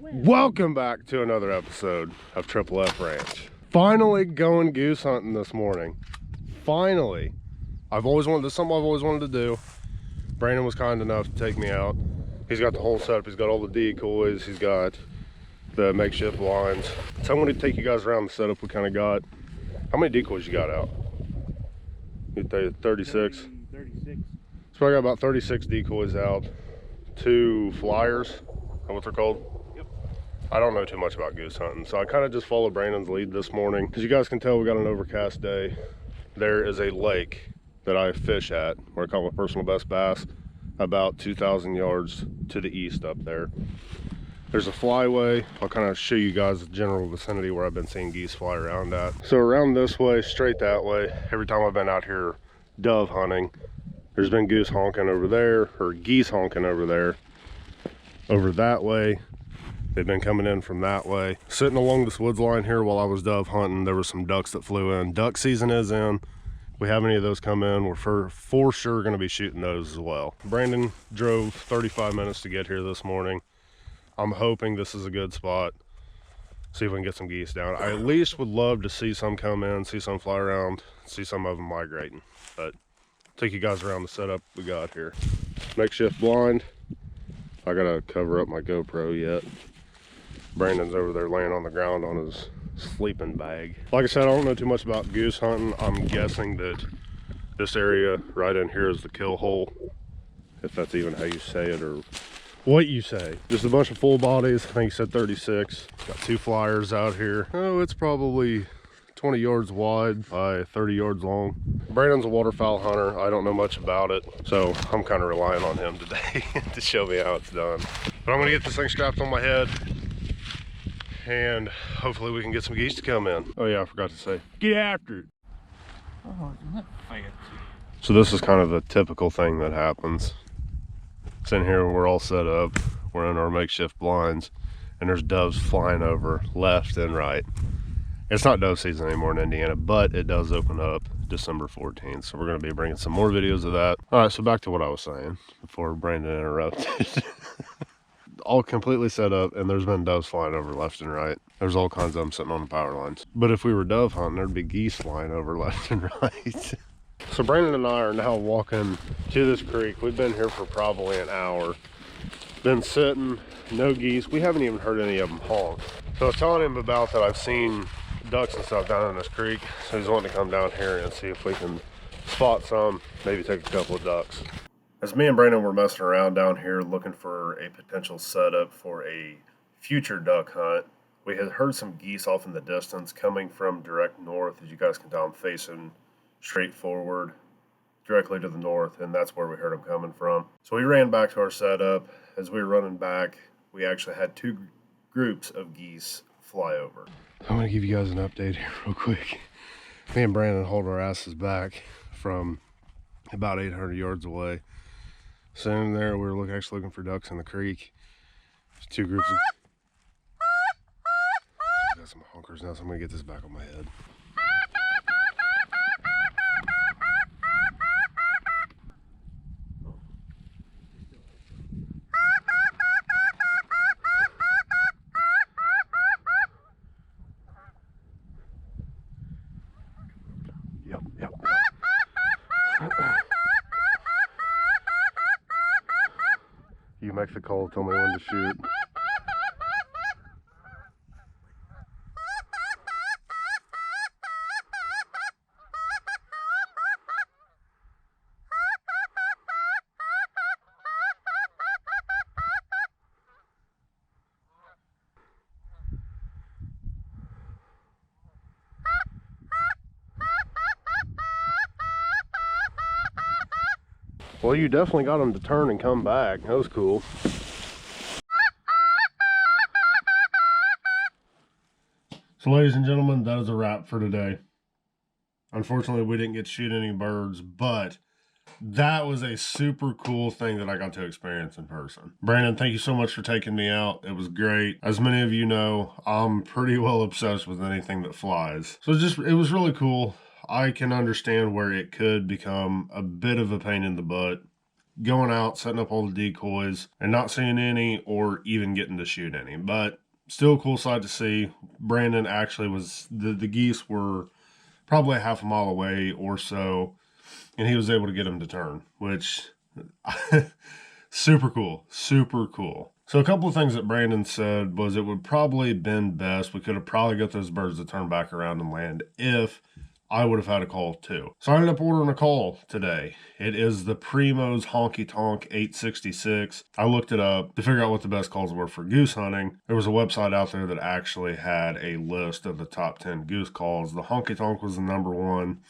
Welcome back to another episode of Triple F Ranch. Finally going goose hunting this morning. Finally. This is something I've always wanted to do. Brandon was kind enough to take me out. He's got the whole setup. He's got all the decoys. He's got the makeshift blinds. So I'm going to take you guys around the setup we kind of got. How many decoys you got out? You 36? 36. So I got about 36 decoys out. 2 flyers. Is that what they're called? I don't know too much about goose hunting, so I kind of just followed Brandon's lead this morning. As you guys can tell, we got an overcast day. There is a lake that I fish at, where I caught my personal best bass, about 2,000 yards to the east up there. There's a flyway. I'll kind of show you guys the general vicinity where I've been seeing geese fly around at. So around this way, straight that way, every time I've been out here dove hunting, there's been goose honking over there, or geese honking over there. Over that way, they've been coming in from that way. Sitting along this woods line here while I was dove hunting, there were some ducks that flew in. Duck season is in. If we have any of those come in, we're for sure going to be shooting those as well. Brandon drove 35 minutes to get here this morning. I'm hoping this is a good spot. See if we can get some geese down. I at least would love to see some come in, see some fly around, see some of them migrating. But take you guys around the setup we got here. Makeshift blind. I gotta cover up my GoPro yet. Brandon's over there laying on the ground on his sleeping bag. Like I said, I don't know too much about goose hunting. I'm guessing that this area right in here is the kill hole, if that's even how you say it or what you say. Just a bunch of full bodies. I think you said 36. Got 2 flyers out here. Oh, it's probably 20 yards wide by 30 yards long. Brandon's a waterfowl hunter. I don't know much about it, so I'm kind of relying on him today to show me how it's done. But I'm gonna get this thing strapped on my head, and hopefully we can get some geese to come in. Oh yeah, I forgot to say, get after it. Oh, isn't that fancy? So this is kind of a typical thing that happens. It's in here, we're all set up, we're in our makeshift blinds, and there's doves flying over left and right. It's not dove season anymore in Indiana, but it does open up December 14th, so we're going to be bringing some more videos of that. All right, so back to what I was saying before Brandon interrupted. All completely set up, and there's been doves flying over left and right. There's all kinds of them sitting on the power lines. But if we were dove hunting, there'd be geese flying over left and right. So Brandon and I are now walking to this creek. We've been here for probably an hour. Been sitting, no geese. We haven't even heard any of them honk. So I was telling him about that I've seen ducks and stuff down in this creek. So he's wanting to come down here and see if we can spot some, maybe take a couple of ducks. As me and Brandon were messing around down here looking for a potential setup for a future duck hunt, we had heard some geese off in the distance coming from direct north. As you guys can tell, I'm facing straight forward directly to the north, and that's where we heard them coming from. So we ran back to our setup. As we were running back, we actually had 2 groups of geese fly over. I'm going to give you guys an update here real quick. Me and Brandon hold our asses back from about 800 yards away. Sitting there, we were actually looking for ducks in the creek. There's 2 groups of... Got some honkers now, so I'm going to get this back on my head. Yep. You make the call, tell me when to shoot. Well, you definitely got them to turn and come back. That was cool. So ladies and gentlemen, that is a wrap for today. Unfortunately, we didn't get to shoot any birds, but that was a super cool thing that I got to experience in person. Brandon, thank you so much for taking me out. It was great. As many of you know, I'm pretty well obsessed with anything that flies. So it was really cool. I can understand where it could become a bit of a pain in the butt going out, setting up all the decoys, and not seeing any or even getting to shoot any. But still a cool sight to see. Brandon actually was, the geese were probably a half a mile away or so, and he was able to get them to turn, which super cool, super cool. So a couple of things that Brandon said was it would probably been best. We could have probably got those birds to turn back around and land if I would have had a call too. So I ended up ordering a call today. It is the Primo's Honky Tonk 866. I looked it up to figure out what the best calls were for goose hunting. There was a website out there that actually had a list of the top 10 goose calls. The Honky Tonk was the number one.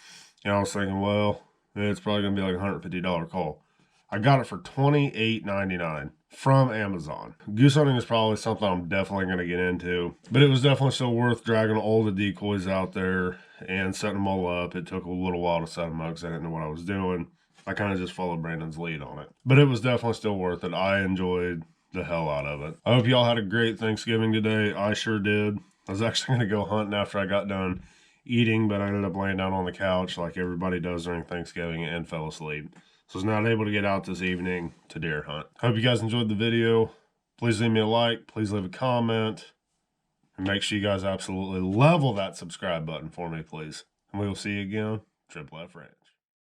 And I was thinking, well, it's probably going to be like a $150 call. I got it for $28.99 from Amazon. Goose hunting is probably something I'm definitely going to get into, but it was definitely still worth dragging all the decoys out there and setting them all up. It took a little while to set them up because I didn't know what I was doing. I kind of just followed Brandon's lead on it, but it was definitely still worth it. I enjoyed the hell out of it. I hope y'all had a great Thanksgiving today. I sure did. I was actually going to go hunting after I got done eating, but I ended up laying down on the couch like everybody does during Thanksgiving and fell asleep. So I was not able to get out this evening to deer hunt. Hope you guys enjoyed the video. Please leave me a like. Please leave a comment. And make sure you guys absolutely level that subscribe button for me, please. And we will see you again. Triple F Rant.